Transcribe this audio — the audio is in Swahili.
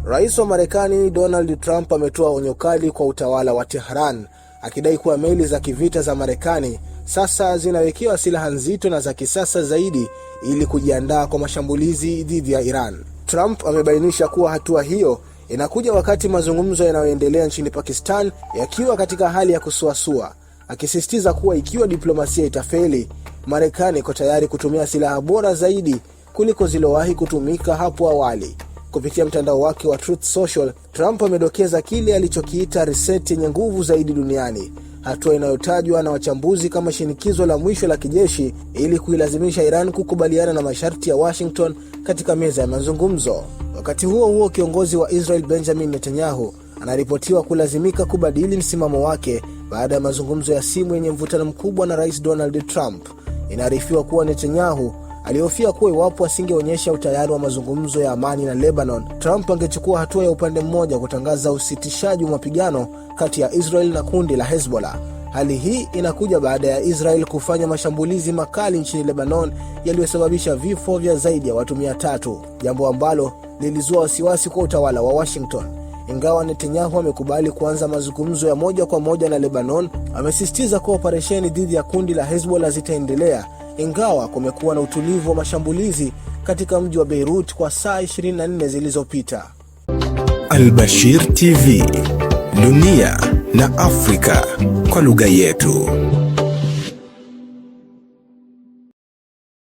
Rais wa Marekani Donald Trump ametoa onyo kali kwa utawala wa Tehran, akidai kuwa meli za kivita za Marekani sasa zinawekewa silaha nzito na za kisasa zaidi ili kujiandaa kwa mashambulizi dhidi ya Iran. Trump amebainisha kuwa hatua hiyo inakuja wakati mazungumzo yanayoendelea nchini Pakistan yakiwa katika hali ya kusuasua, akisisitiza kuwa ikiwa diplomasia itafeli, Marekani iko tayari kutumia silaha bora zaidi kuliko zilizowahi kutumika hapo awali. Kupitia mtandao wake wa Truth Social, Trump amedokeza kile alichokiita reset yenye nguvu zaidi duniani, hatua inayotajwa na wachambuzi kama shinikizo la mwisho la kijeshi ili kuilazimisha Iran kukubaliana na masharti ya Washington katika meza ya mazungumzo. Wakati huo huo, kiongozi wa Israel Benjamin Netanyahu anaripotiwa kulazimika kubadili msimamo wake baada ya mazungumzo ya simu yenye mvutano mkubwa na Rais Donald Trump. Inaarifiwa kuwa Netanyahu alihofia kuwa iwapo asingeonyesha utayari wa mazungumzo ya amani na Lebanon, Trump angechukua hatua ya upande mmoja kutangaza usitishaji wa mapigano kati ya Israel na kundi la Hezbollah. Hali hii inakuja baada ya Israel kufanya mashambulizi makali nchini Lebanon yaliyosababisha vifo vya zaidi ya watu 300, jambo ambalo lilizua wasiwasi kwa utawala wa Washington. Ingawa Netanyahu amekubali kuanza mazungumzo ya moja kwa moja na Lebanon, amesisitiza kuwa operesheni dhidi ya kundi la Hezbollah zitaendelea, ingawa kumekuwa na utulivu wa mashambulizi katika mji wa Beirut kwa saa 24 zilizopita. Al-Bashir TV, dunia na Afrika kwa lugha yetu.